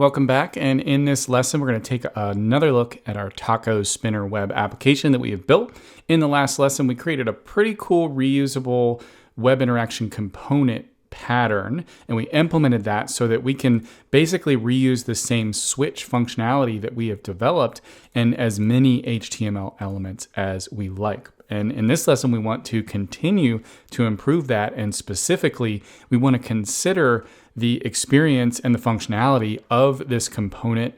Welcome back, and in this lesson we're going to take another look at our Taco Spinner web application that we have built. In the last lesson we created a pretty cool reusable web interaction component pattern, and we implemented that so that we can basically reuse the same switch functionality that we have developed in as many HTML elements as we like. And in this lesson we want to continue to improve that, and specifically we want to consider the experience and the functionality of this component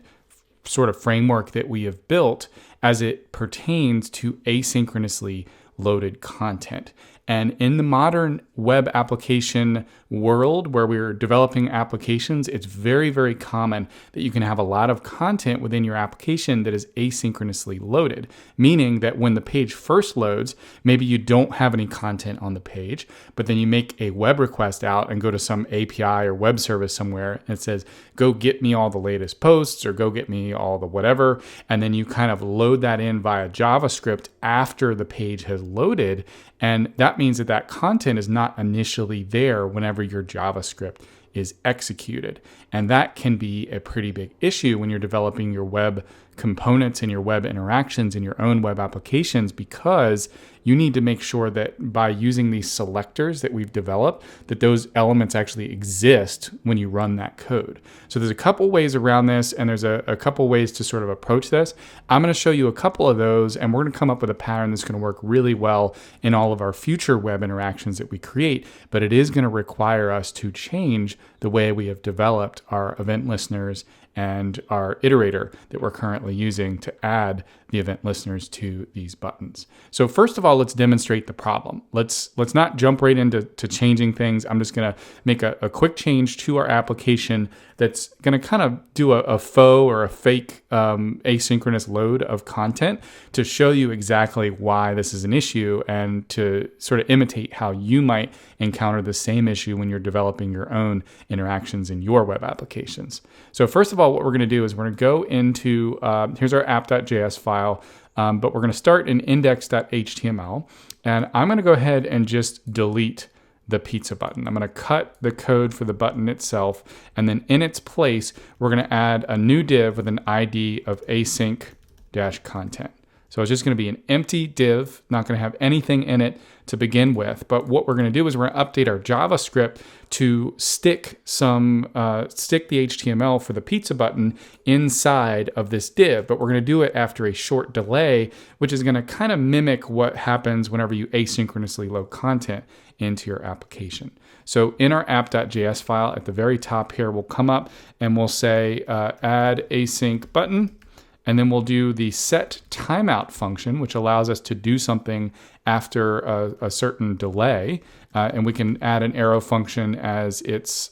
sort of framework that we have built as it pertains to asynchronously loaded content. And in the modern web application world where we're developing applications, it's very, very common that you can have a lot of content within your application that is asynchronously loaded, meaning that when the page first loads, maybe you don't have any content on the page, but then you make a web request out and go to some API or web service somewhere and it says, go get me all the latest posts or go get me all the whatever. And then you kind of load that in via JavaScript after the page has loaded. And that means that that content is not initially there whenever your JavaScript is executed. And that can be a pretty big issue when you're developing your web components and your web interactions in your own web applications, because you need to make sure that by using these selectors that we've developed, that those elements actually exist when you run that code. So there's a couple ways around this, and there's a couple ways to sort of approach this. I'm going to show you a couple of those, and we're going to come up with a pattern that's going to work really well in all of our future web interactions that we create, but it is going to require us to change the way we have developed our event listeners and our iterator that we're currently using to add the event listeners to these buttons. So first of all, let's demonstrate the problem. Let's not jump right into changing things. I'm just going to make a quick change to our application that's going to kind of do a faux or a fake asynchronous load of content to show you exactly why this is an issue and to sort of imitate how you might encounter the same issue when you're developing your own interactions in your web applications. So first of all, what we're going to do is we're going to go into, here's our app.js file, but we're going to start in index.html, and I'm going to go ahead and just delete the pizza button. I'm going to cut the code for the button itself, and then in its place, we're going to add a new div with an ID of async-content. So it's just going to be an empty div, not going to have anything in it to begin with. But what we're going to do is we're going to update our JavaScript to stick the HTML for the pizza button inside of this div. But we're going to do it after a short delay, which is going to kind of mimic what happens whenever you asynchronously load content into your application. So in our app.js file at the very top here, we'll come up and we'll say add async button. And then we'll do the set timeout function, which allows us to do something after a certain delay. And we can add an arrow function as its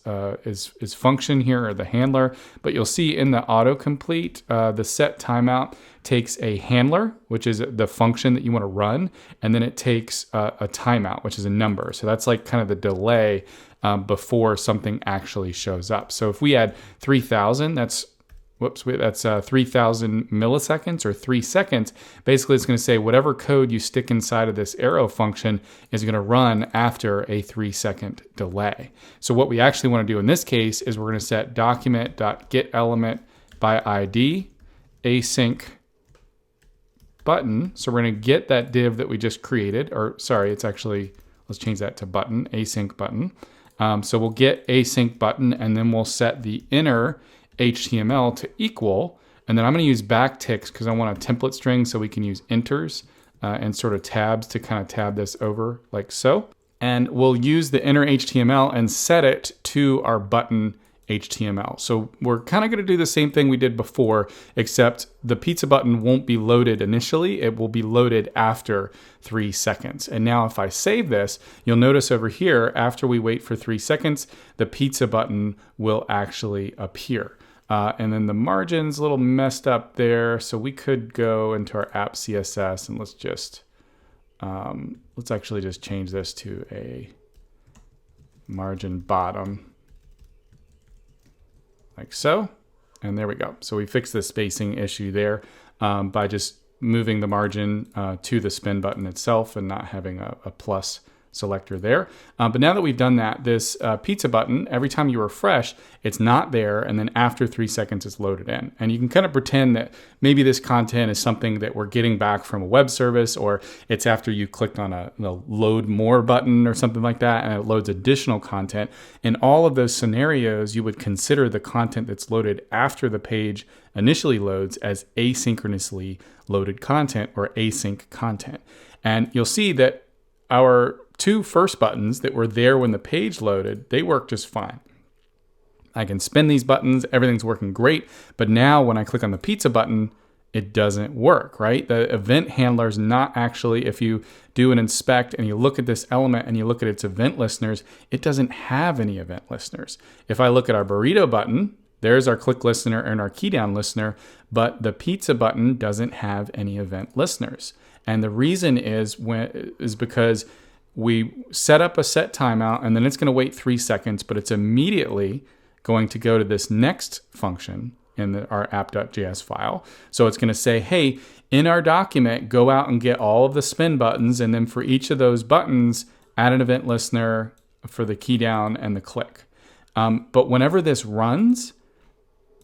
function here, or the handler. But you'll see in the autocomplete, the set timeout takes a handler, which is the function that you want to run. And then it takes a timeout, which is a number. So that's like kind of the delay before something actually shows up. So if we add 3,000, that's 3,000 milliseconds or 3 seconds. Basically, it's going to say whatever code you stick inside of this arrow function is going to run after a 3-second delay. So what we actually want to do in this case is we're going to set document.getElement by ID async button. So we're going to get that div that we just created, or sorry, it's actually, let's change that to button, async button. So we'll get async button, and then we'll set the inner HTML to equal, and then I'm going to use backticks because I want a template string, so we can use enters and sort of tabs to kind of tab this over like so. And we'll use the inner HTML and set it to our button HTML. So we're kind of going to do the same thing we did before, except the pizza button won't be loaded initially. It will be loaded after 3 seconds. And now if I save this, you'll notice over here, after we wait for 3 seconds, the pizza button will actually appear. And then the margin's a little messed up there. So we could go into our app CSS and let's actually just change this to a margin bottom like so. And there we go. So we fixed the spacing issue there by just moving the margin to the spin button itself and not having a plus selector there. But now that we've done that, this pizza button, every time you refresh, it's not there, and then after 3 seconds, it's loaded in. And you can kind of pretend that maybe this content is something that we're getting back from a web service, or it's after you clicked on a load more button or something like that, and it loads additional content. In all of those scenarios, you would consider the content that's loaded after the page initially loads as asynchronously loaded content, or async content. And you'll see that our 2 first buttons that were there when the page loaded, they work just fine. I can spin these buttons, everything's working great, but now when I click on the pizza button, it doesn't work, right? The event handler is not actually, if you do an inspect and you look at this element and you look at its event listeners, it doesn't have any event listeners. If I look at our burrito button, there's our click listener and our key down listener, but the pizza button doesn't have any event listeners. And the reason is because we set up a set timeout, and then it's going to wait 3 seconds, but it's immediately going to go to this next function in our app.js file. So it's going to say, hey, in our document, go out and get all of the spin buttons, and then for each of those buttons, add an event listener for the key down and the click. But whenever this runs,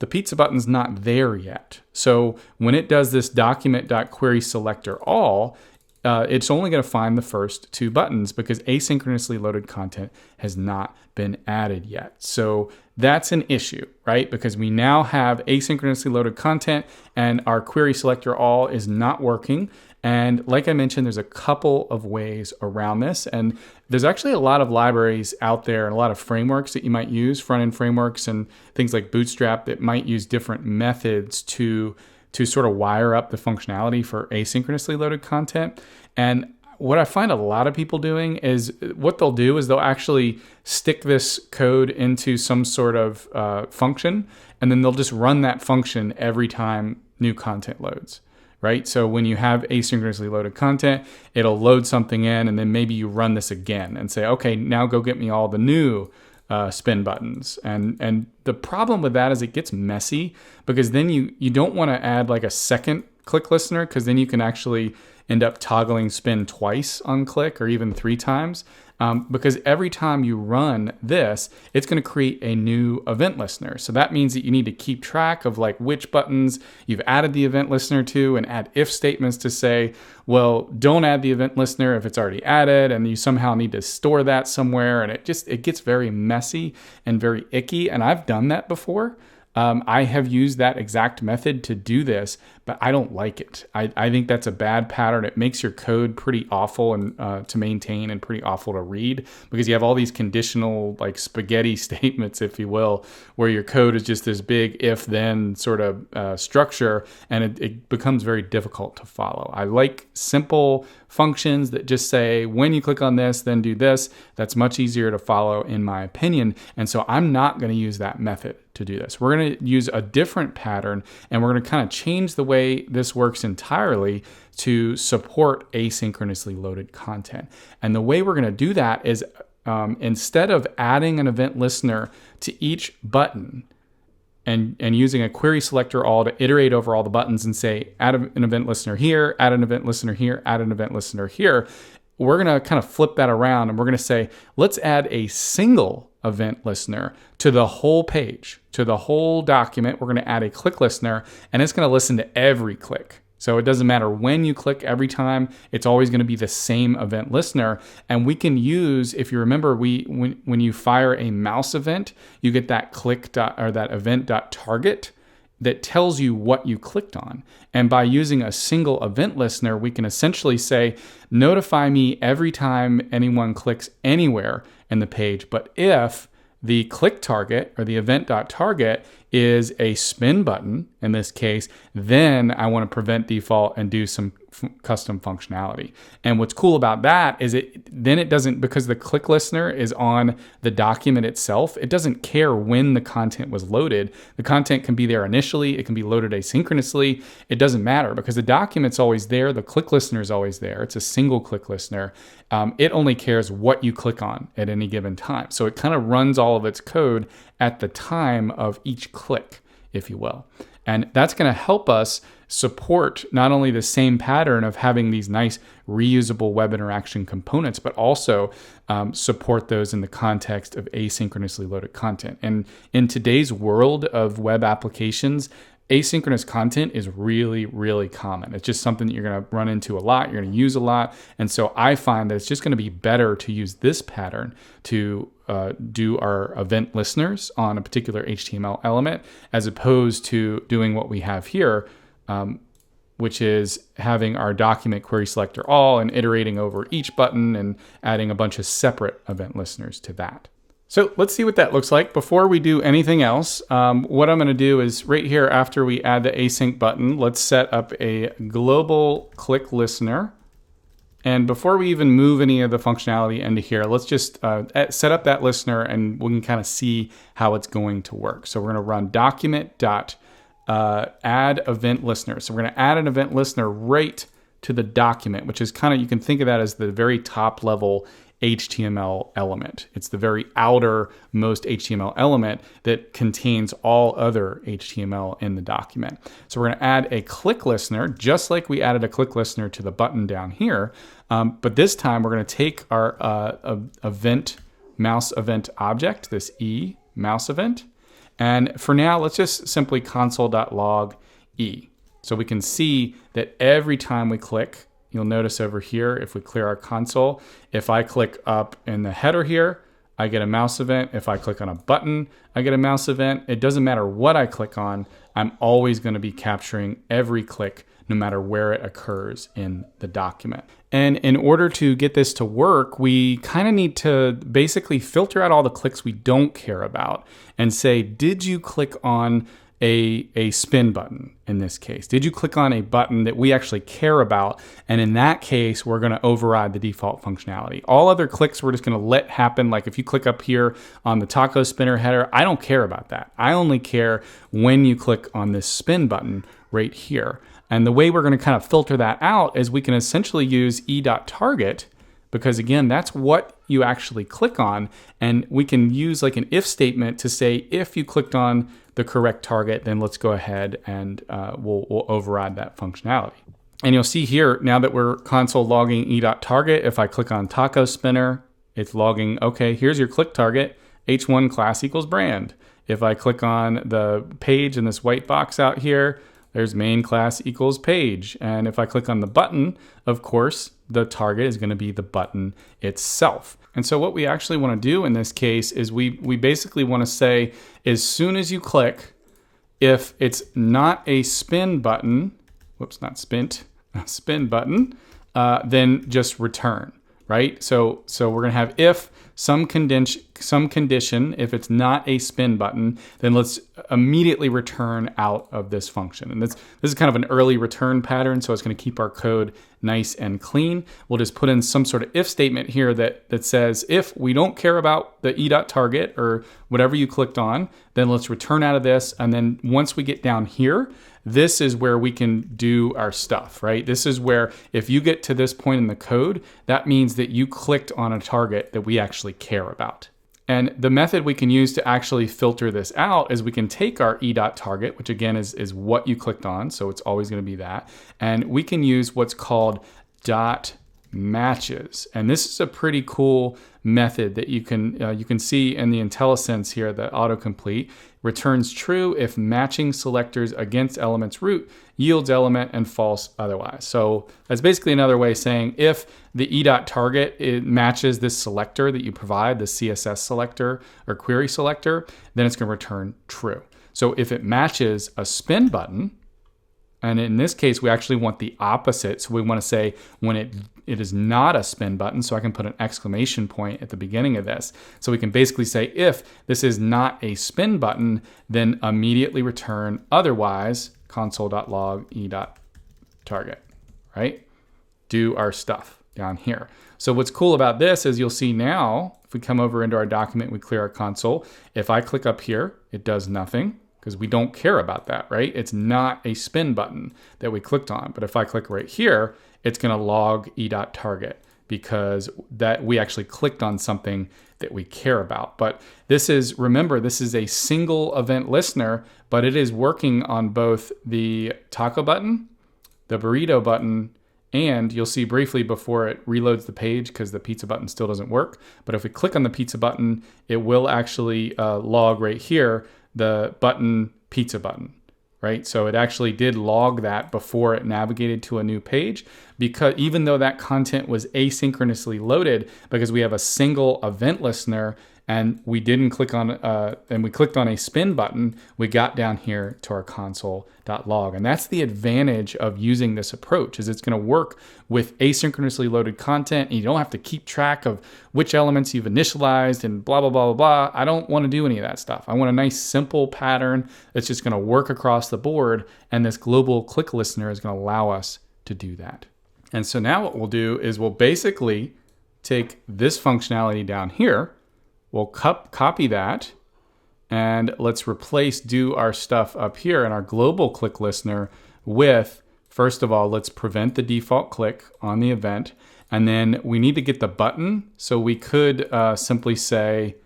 the pizza button's not there yet. So when it does this document.querySelectorAll, it's only going to find the first 2 buttons because asynchronously loaded content has not been added yet. So that's an issue, right? Because we now have asynchronously loaded content and our querySelectorAll is not working. And like I mentioned, there's a couple of ways around this. And there's actually a lot of libraries out there and a lot of frameworks that you might use, front-end frameworks and things like Bootstrap, that might use different methods to sort of wire up the functionality for asynchronously loaded content. And what I find a lot of people doing is what they'll do is they'll actually stick this code into some sort of function, and then they'll just run that function every time new content loads. Right? So when you have asynchronously loaded content, it'll load something in, and then maybe you run this again and say, okay, now go get me all the new spin buttons. And the problem with that is it gets messy, because then you don't want to add like a second click listener, because then you can actually end up toggling spin twice on click, or even 3 times. Because every time you run this, it's going to create a new event listener. So that means that you need to keep track of like which buttons you've added the event listener to, and add if statements to say, well, don't add the event listener if it's already added, and you somehow need to store that somewhere. And it gets very messy and very icky. And I've done that before. I have used that exact method to do this, but I don't like it. I think that's a bad pattern. It makes your code pretty awful and to maintain, and pretty awful to read, because you have all these conditional like spaghetti statements, if you will, where your code is just this big if-then sort of structure, and it becomes very difficult to follow. I like simple functions that just say, when you click on this, then do this. That's much easier to follow, in my opinion. And so I'm not going to use that method to do this. We're going to use a different pattern, and we're going to kind of change the way this works entirely to support asynchronously loaded content. And the way we're going to do that is instead of adding an event listener to each button and using a querySelectorAll to iterate over all the buttons and say, add an event listener here, add an event listener here, add an event listener here, we're going to kind of flip that around, and we're going to say, let's add a single event listener to the whole page, to the whole document. We're going to add a click listener, and it's going to listen to every click. So it doesn't matter when you click, every time, it's always going to be the same event listener. And we can use, if you remember, when you fire a mouse event, you get that that event.target that tells you what you clicked on. And by using a single event listener, we can essentially say, notify me every time anyone clicks anywhere in the page. But if the click target, or the event.target, is a spin button, in this case, then I want to prevent default and do some custom functionality. And what's cool about that is it doesn't, because the click listener is on the document itself, it doesn't care when the content was loaded. The content can be there initially, it can be loaded asynchronously, it doesn't matter, because the document's always there, the click listener is always there. It's a single click listener. It only cares what you click on at any given time. So it kind of runs all of its code at the time of each click, if you will. And that's going to help us support not only the same pattern of having these nice reusable web interaction components, but also support those in the context of asynchronously loaded content. And in today's world of web applications, asynchronous content is really, really common. It's just something that you're going to run into a lot, you're going to use a lot. And so I find that it's just going to be better to use this pattern to do our event listeners on a particular HTML element, as opposed to doing what we have here, which is having our document query selector all and iterating over each button and adding a bunch of separate event listeners to that. So let's see what that looks like. Before we do anything else, what I'm going to do is right here after we add the async button, let's set up a global click listener. And before we even move any of the functionality into here, let's just set up that listener and we can kind of see how it's going to work. So we're going to run document.add event listener. So we're going to add an event listener right to the document, which is kind of, you can think of that as the very top level HTML element. It's the very outermost HTML element that contains all other HTML in the document. So we're going to add a click listener, just like we added a click listener to the button down here. But this time we're going to take our mouse event object, this E mouse event. And for now, let's just simply console.log E. So we can see that every time we click, you'll notice over here, if we clear our console, if I click up in the header here, I get a mouse event. If I click on a button, I get a mouse event. It doesn't matter what I click on, I'm always going to be capturing every click, no matter where it occurs in the document. And in order to get this to work, we kind of need to basically filter out all the clicks we don't care about and say, did you click on a spin button in this case? Did you click on a button that we actually care about? And in that case, we're going to override the default functionality. All other clicks we're just going to let happen. Like if you click up here on the taco spinner header, I don't care about that. I only care when you click on this spin button right here. And the way we're going to kind of filter that out is we can essentially use e.target, because again, that's what you actually click on. And we can use like an if statement to say, if you clicked on the correct target, then let's go ahead and we'll override that functionality. And you'll see here, now that we're console logging e.target, if I click on taco spinner, it's logging, okay, here's your click target, h1 class equals brand. If I click on the page in this white box out here, there's main class equals page. And if I click on the button, of course, the target is going to be the button itself. And so what we actually want to do in this case is we basically want to say, as soon as you click, if it's not a spin button, whoops, not spint, a spin button, then just return, right? So we're going to have if some condition, if it's not a spin button, then let's immediately return out of this function. And this is kind of an early return pattern, so it's going to keep our code nice and clean. We'll just put in some sort of if statement here that says, if we don't care about the e.target or whatever you clicked on, then let's return out of this. And then once we get down here, this is where we can do our stuff, right? This is where if you get to this point in the code, that means that you clicked on a target that we actually care about. And the method we can use to actually filter this out is we can take our e.target, which again is what you clicked on, so it's always going to be that, and we can use what's called dot matches. And this is a pretty cool method that you can see in the IntelliSense here, the autocomplete returns true if matching selectors against element's root yields element and false otherwise. So that's basically another way of saying if the e.target it matches this selector that you provide, the CSS selector or query selector, then it's going to return true. So if it matches a spin button, and in this case, we actually want the opposite. So we want to say when it is not a spin button, so I can put an exclamation point at the beginning of this. So we can basically say if this is not a spin button, then immediately return otherwise console.log e.target, right? Do our stuff down here. So what's cool about this is you'll see now, if we come over into our document, we clear our console. If I click up here, it does nothing, because we don't care about that, right? It's not a spin button that we clicked on. But if I click right here, it's going to log e.target because that we actually clicked on something that we care about. But this is, remember, this is a single event listener, but it is working on both the taco button, the burrito button, and you'll see briefly before it reloads the page because the pizza button still doesn't work. But if we click on the pizza button, it will actually log right here the button pizza button, right? So it actually did log that before it navigated to a new page, because even though that content was asynchronously loaded, because we have a single event listener and we didn't click on, and we clicked on a spin button, we got down here to our console.log. And that's the advantage of using this approach, is it's gonna work with asynchronously loaded content, and you don't have to keep track of which elements you've initialized and blah, blah, blah, blah, blah. I don't wanna do any of that stuff. I want a nice simple pattern that's just gonna work across the board, and this global click listener is gonna allow us to do that. And so now what we'll do is we'll basically take this functionality down here, we'll copy that, and let's do our stuff up here in our global click listener with, first of all, let's prevent the default click on the event. And then we need to get the button. So we could simply say,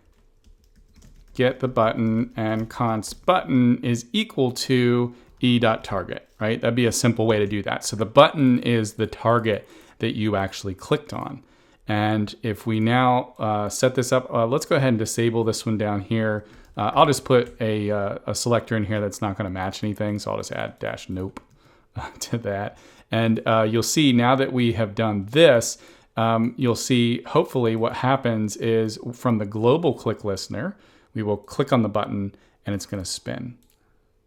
get the button and const button is equal to e.target, right? That'd be a simple way to do that. So the button is the target that you actually clicked on. And if we now set this up, let's go ahead and disable this one down here. I'll just put a selector in here that's not going to match anything. So I'll just add -nope to that. And you'll see now that we have done this, you'll see hopefully what happens is from the global click listener, we will click on the button and it's going to spin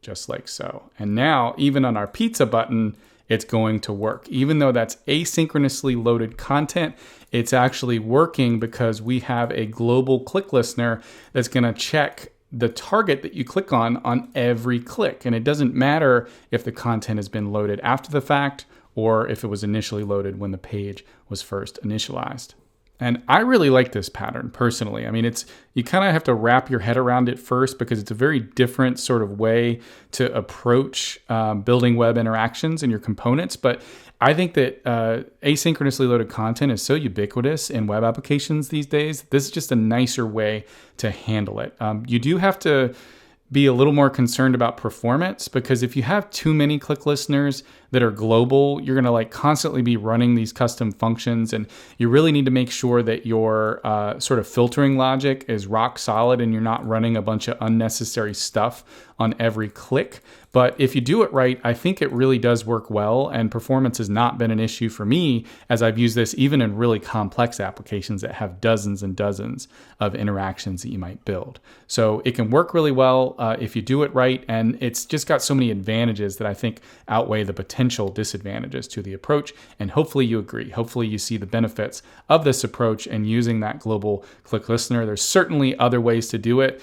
just like so. And now even on our pizza button, it's going to work. Even though that's asynchronously loaded content, it's actually working because we have a global click listener that's going to check the target that you click on every click. And it doesn't matter if the content has been loaded after the fact or if it was initially loaded when the page was first initialized. And I really like this pattern personally. I mean, you kind of have to wrap your head around it first because it's a very different sort of way to approach building web interactions and your components. But I think that asynchronously loaded content is so ubiquitous in web applications these days. This is just a nicer way to handle it. You do have to be a little more concerned about performance, because if you have too many click listeners that are global, you're going to constantly be running these custom functions, and you really need to make sure that your sort of filtering logic is rock solid and you're not running a bunch of unnecessary stuff on every click. But if you do it right, I think it really does work well, and performance has not been an issue for me as I've used this even in really complex applications that have dozens and dozens of interactions that you might build. So it can work really well if you do it right, and it's just got so many advantages that I think outweigh the potential disadvantages to the approach, and hopefully you agree. Hopefully you see the benefits of this approach and using that global click listener. There's certainly other ways to do it.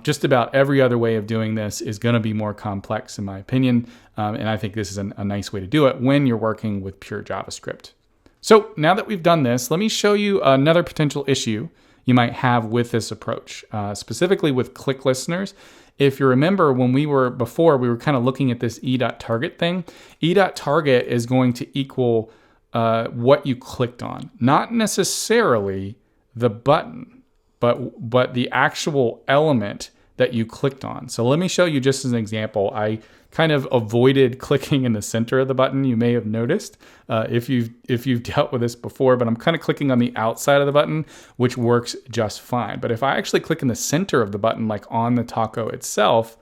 Just about every other way of doing this is going to be more complex in my opinion, and I think this is a nice way to do it when you're working with pure JavaScript. So now that we've done this, let me show you another potential issue you might have with this approach, specifically with click listeners. If you remember when we were kind of looking at this e.target thing. E.target is going to equal what you clicked on, not necessarily the button, but the actual element that you clicked on. So let me show you just as an example. I kind of avoided clicking in the center of the button. You may have noticed if you've dealt with this before, but I'm kind of clicking on the outside of the button, which works just fine. But if I actually click in the center of the button, like on the taco itself,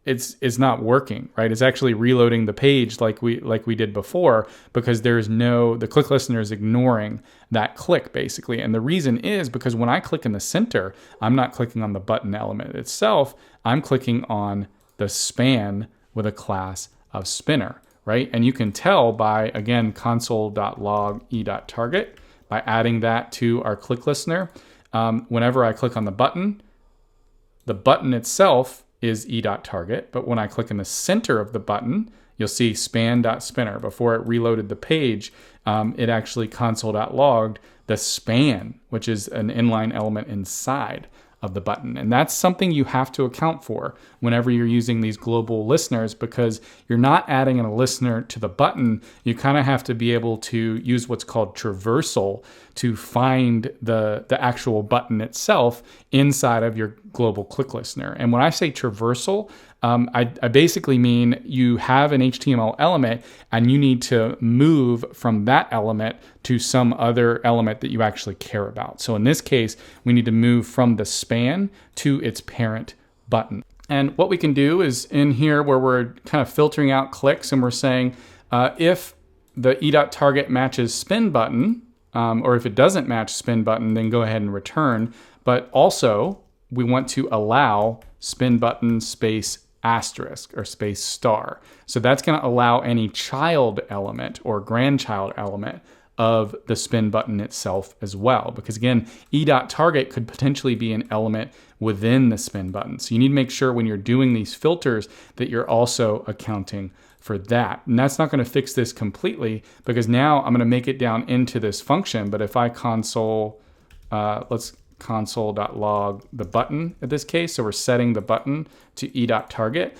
it's not working, right? It's actually reloading the page like we did before, because the click listener is ignoring that click basically. And the reason is because when I click in the center, I'm not clicking on the button element itself. I'm clicking on the span with a class of spinner, right? And you can tell by, again, console.log e.target, by adding that to our click listener. Whenever I click on the button itself is e.target, but when I click in the center of the button, you'll see span.spinner. Before it reloaded the page, it actually console.logged the span, which is an inline element inside of the button. And that's something you have to account for whenever you're using these global listeners, because you're not adding in a listener to the button. You kind of have to be able to use what's called traversal to find the actual button itself inside of your global click listener. And when I say traversal, I basically mean you have an HTML element and you need to move from that element to some other element that you actually care about. So in this case, we need to move from the span to its parent button. And what we can do is in here where we're kind of filtering out clicks and we're saying if the e.target matches spin button, or if it doesn't match spin button, then go ahead and return. But also we want to allow spin button space asterisk or space star. So that's going to allow any child element or grandchild element of the spin button itself as well. Because again, e.target could potentially be an element within the spin button. So you need to make sure when you're doing these filters that you're also accounting for that. And that's not going to fix this completely, because now I'm going to make it down into this function. But if I console, let's console.log the button in this case. So we're setting the button to e.target.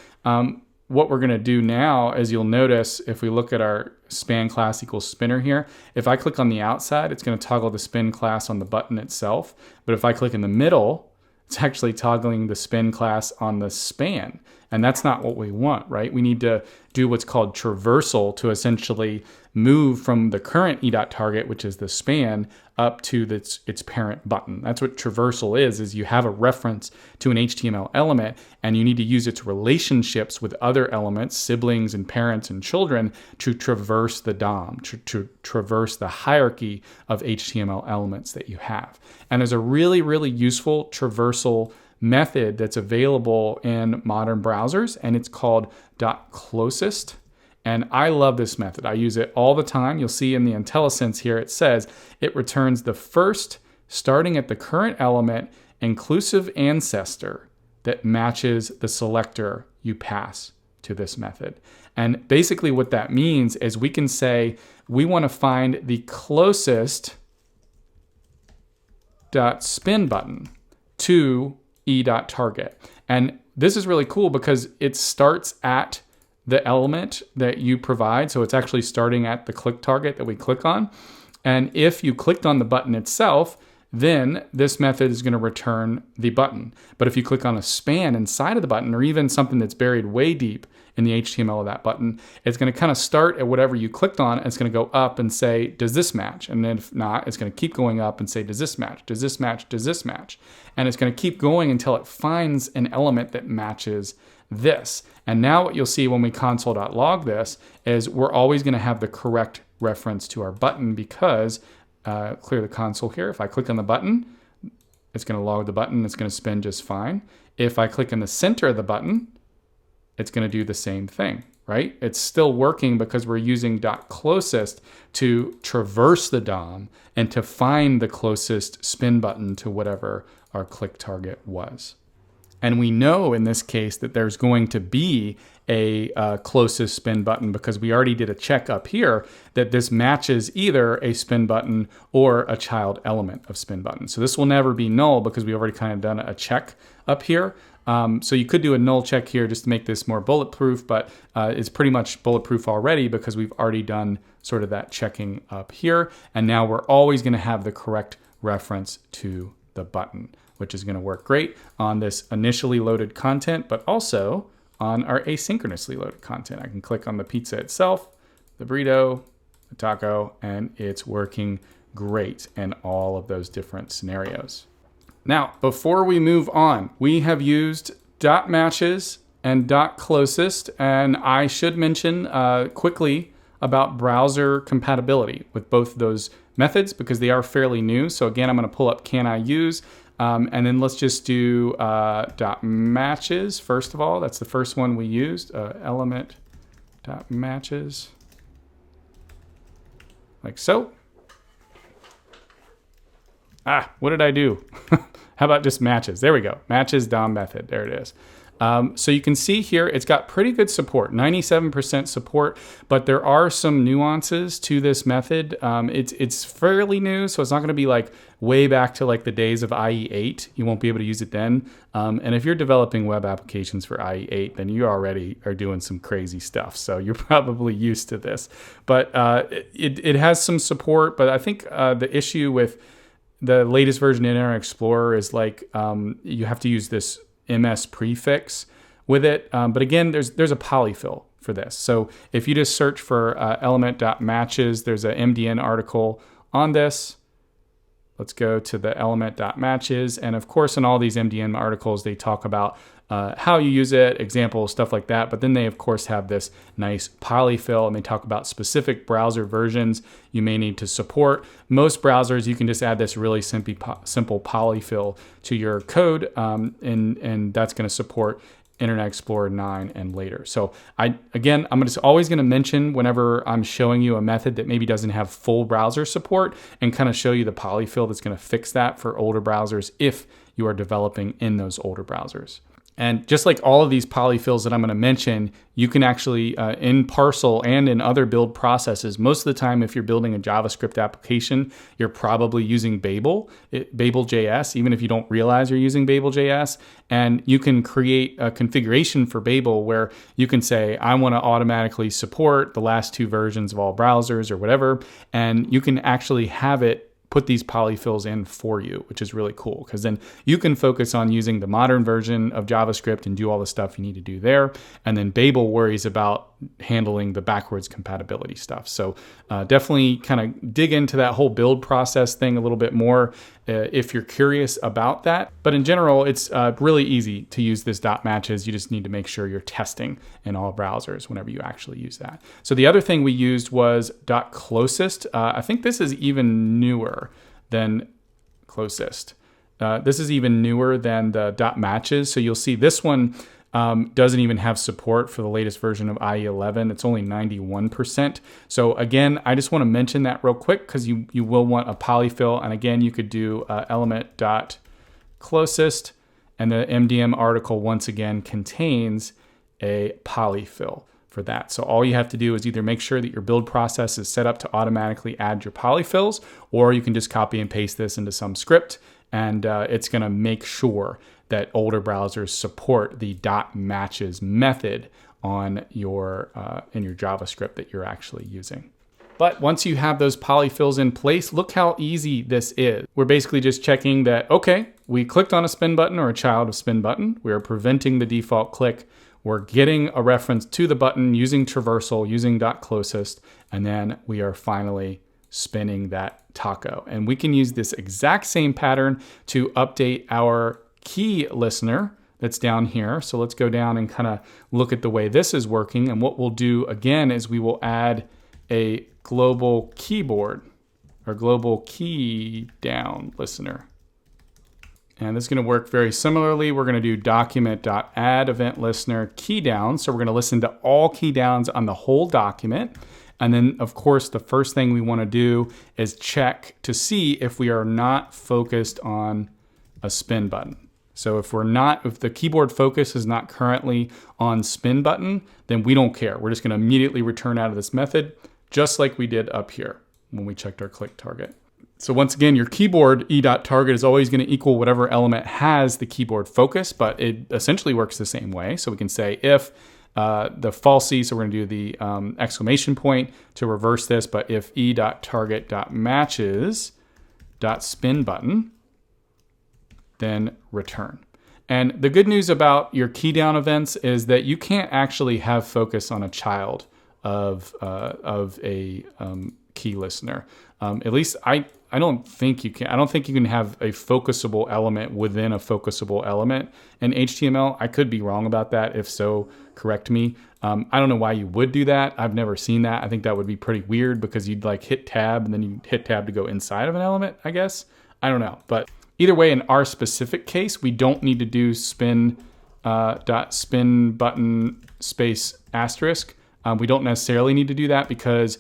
What we're going to do now is you'll notice if we look at our span class equals spinner here, if I click on the outside, it's going to toggle the spin class on the button itself. But if I click in the middle, it's actually toggling the spin class on the span. And that's not what we want, right? We need to do what's called traversal to essentially move from the current e.target, which is the span, up to its parent button. That's what traversal is you have a reference to an HTML element and you need to use its relationships with other elements, siblings and parents and children, to traverse the DOM, to traverse the hierarchy of HTML elements that you have. And there's a really, really useful traversal method that's available in modern browsers, and it's called .closest. And I love this method. I use it all the time. You'll see in the IntelliSense here, it says it returns the first, starting at the current element, inclusive ancestor that matches the selector you pass to this method. And basically what that means is we can say we want to find the closest .spin button to e.target. And this is really cool because it starts at the element that you provide. So it's actually starting at the click target that we click on. And if you clicked on the button itself, then this method is going to return the button. But if you click on a span inside of the button, or even something that's buried way deep in the HTML of that button, it's going to kind of start at whatever you clicked on. And it's going to go up and say, does this match? And then if not, it's going to keep going up and say, does this match? Does this match? Does this match? And it's going to keep going until it finds an element that matches this. And now what you'll see when we console.log this is we're always going to have the correct reference to our button, because clear the console here. If I click on the button, it's going to log the button. It's going to spin just fine. If I click in the center of the button, it's going to do the same thing, right? It's still working because we're using .closest to traverse the DOM and to find the closest spin button to whatever our click target was. And we know in this case that there's going to be a closest spin button because we already did a check up here that this matches either a spin button or a child element of spin button. So this will never be null because we already kind of done a check up here. So you could do a null check here just to make this more bulletproof, but it's pretty much bulletproof already because we've already done sort of that checking up here. And now we're always going to have the correct reference to the button, which is going to work great on this initially loaded content, but also on our asynchronously loaded content. I can click on the pizza itself, the burrito, the taco, and it's working great in all of those different scenarios. Now, before we move on, we have used .matches and .closest, and I should mention quickly about browser compatibility with both of those methods because they are fairly new. So again, I'm going to pull up can I use, and then let's just do .matches first of all. That's the first one we used, element .matches, like so. What did I do? How about just matches? There we go. Matches DOM method. There it is. So you can see here, it's got pretty good support, 97% support, but there are some nuances to this method. It's fairly new, so it's not going to be like way back to like the days of IE8. You won't be able to use it then. And if you're developing web applications for IE8, then you already are doing some crazy stuff. So you're probably used to this. But it has some support, but I think the issue with the latest version of Internet Explorer is like you have to use this MS prefix with it. But again, there's a polyfill for this. So if you just search for element.matches, there's a MDN article on this. Let's go to the element.matches. And of course, in all these MDN articles, they talk about how you use it, examples, stuff like that. But then they, of course, have this nice polyfill, and they talk about specific browser versions you may need to support. Most browsers, you can just add this really simple polyfill to your code, and that's going to support Internet Explorer 9 and later. So I'm always going to mention whenever I'm showing you a method that maybe doesn't have full browser support, and kind of show you the polyfill that's going to fix that for older browsers if you are developing in those older browsers. And just like all of these polyfills that I'm going to mention, you can actually, in Parsel and in other build processes, most of the time if you're building a JavaScript application, you're probably using Babel.js, even if you don't realize you're using Babel.js. And you can create a configuration for Babel where you can say, I want to automatically support the last 2 versions of all browsers or whatever. And you can actually have it put these polyfills in for you, which is really cool, because then you can focus on using the modern version of JavaScript and do all the stuff you need to do there. And then Babel worries about handling the backwards compatibility stuff. So definitely kind of dig into that whole build process thing a little bit more if you're curious about that. But in general, it's really easy to use this .matches. You just need to make sure you're testing in all browsers whenever you actually use that. So the other thing we used was .closest. I think this is even newer than closest. This is even newer than the .matches. So you'll see this one doesn't even have support for the latest version of IE11. It's only 91%. So again, I just want to mention that real quick because you will want a polyfill. And again, you could do element.closest, and the MDM article once again contains a polyfill for that. So all you have to do is either make sure that your build process is set up to automatically add your polyfills, or you can just copy and paste this into some script, and it's going to make sure that older browsers support the .matches method on your in your JavaScript that you're actually using. But once you have those polyfills in place, look how easy this is. We're basically just checking that, okay, we clicked on a spin button or a child of spin button. We are preventing the default click. We're getting a reference to the button using Traversal, using .closest, and then we are finally spinning that taco. And we can use this exact same pattern to update our key listener that's down here. So let's go down and kind of look at the way this is working. And what we'll do again is we will add a global keyboard or global key down listener. And this is going to work very similarly. We're going to do document.add event listener key down. So we're going to listen to all key downs on the whole document. And then, of course, the first thing we want to do is check to see if we are not focused on a spin button. So if the keyboard focus is not currently on spin button, then we don't care. We're just going to immediately return out of this method, just like we did up here when we checked our click target. So once again, your keyboard e.target is always going to equal whatever element has the keyboard focus, but it essentially works the same way. So we can say if the falsy, so we're going to do the exclamation point to reverse this, but if e.target.matches.spin button, then return. And the good news about your key down events is that you can't actually have focus on a child of a key listener. At least I don't think you can. I don't think you can have a focusable element within a focusable element in HTML. I could be wrong about that. If so, correct me. I don't know why you would do that. I've never seen that. I think that would be pretty weird because you'd like hit tab and then you hit tab to go inside of an element, I guess. I don't know. But either way, in our specific case, we don't need to do spin button space asterisk. We don't necessarily need to do that because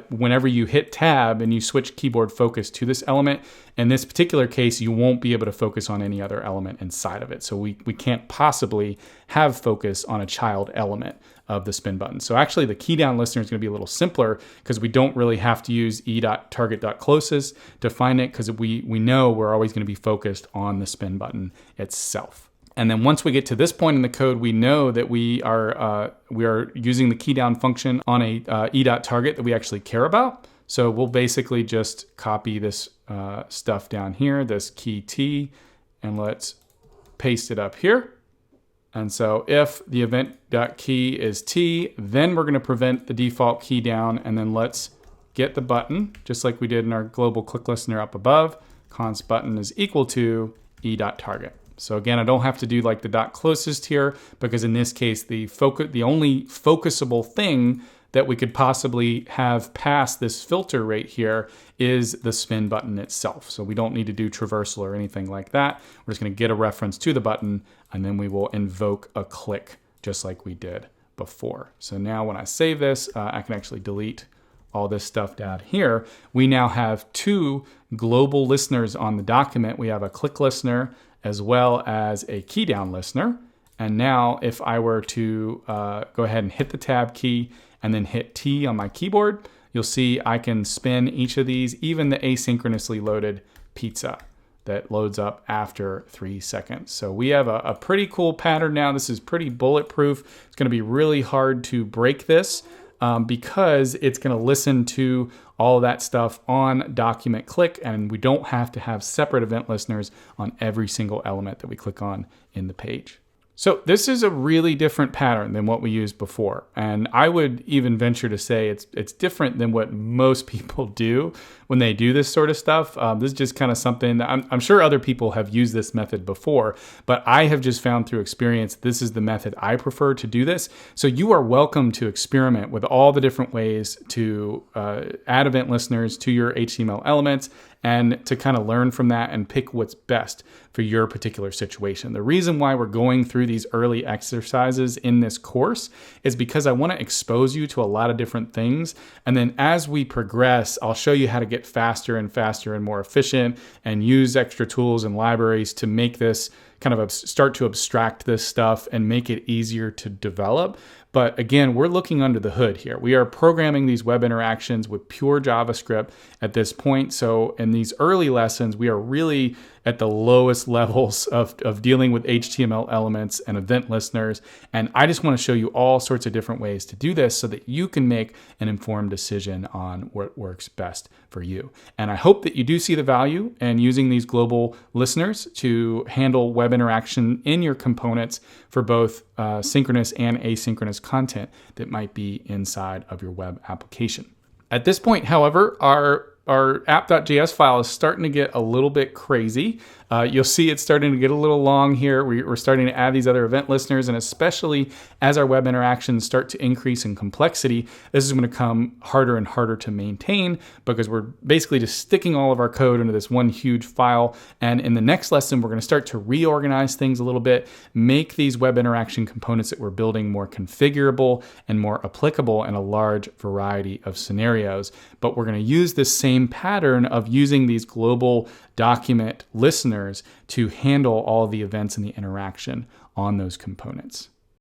whenever you hit tab and you switch keyboard focus to this element, in this particular case, you won't be able to focus on any other element inside of it. So we can't possibly have focus on a child element of the spin button. So actually the key down listener is going to be a little simpler because we don't really have to use e.target.closest to find it, because we know we're always going to be focused on the spin button itself. And then once we get to this point in the code, we know that we are using the key down function on a e.target that we actually care about. So we'll basically just copy this stuff down here, this key T, and let's paste it up here. And so if the event.key is T, then we're going to prevent the default key down, and then let's get the button, just like we did in our global click listener up above. Const button is equal to e.target. So again, I don't have to do like the dot closest here, because in this case, the only focusable thing that we could possibly have past this filter right here is the spin button itself. So we don't need to do traversal or anything like that. We're just going to get a reference to the button, and then we will invoke a click just like we did before. So now when I save this, I can actually delete all this stuff down here. We now have two global listeners on the document. We have a click listener as well as a key down listener. And now if I were to go ahead and hit the tab key and then hit T on my keyboard, you'll see I can spin each of these, even the asynchronously loaded pizza that loads up after 3 seconds. So we have a pretty cool pattern now. This is pretty bulletproof. It's going to be really hard to break this because it's going to listen to all of that stuff on document click, and we don't have to have separate event listeners on every single element that we click on in the page. So this is a really different pattern than what we used before. And I would even venture to say it's different than what most people do when they do this sort of stuff. This is just kind of something that I'm sure other people have used this method before, but I have just found through experience this is the method I prefer to do this. So you are welcome to experiment with all the different ways to add event listeners to your HTML elements, and to kind of learn from that and pick what's best for your particular situation. The reason why we're going through these early exercises in this course is because I want to expose you to a lot of different things. And then as we progress, I'll show you how to get faster and faster and more efficient and use extra tools and libraries to make this kind of start to abstract this stuff and make it easier to develop. But again, we're looking under the hood here. We are programming these web interactions with pure JavaScript at this point. So in these early lessons, we are really at the lowest levels of dealing with HTML elements and event listeners. And I just want to show you all sorts of different ways to do this so that you can make an informed decision on what works best for you. And I hope that you do see the value in using these global listeners to handle web interaction in your components for both synchronous and asynchronous content that might be inside of your web application. At this point, however, our app.js file is starting to get a little bit crazy. You'll see it's starting to get a little long here. We're starting to add these other event listeners, and especially as our web interactions start to increase in complexity, this is going to come harder and harder to maintain because we're basically just sticking all of our code into this one huge file. And in the next lesson, we're going to start to reorganize things a little bit, make these web interaction components that we're building more configurable and more applicable in a large variety of scenarios. But we're going to use this same pattern of using these global document listeners to handle all the events and the interaction on those components.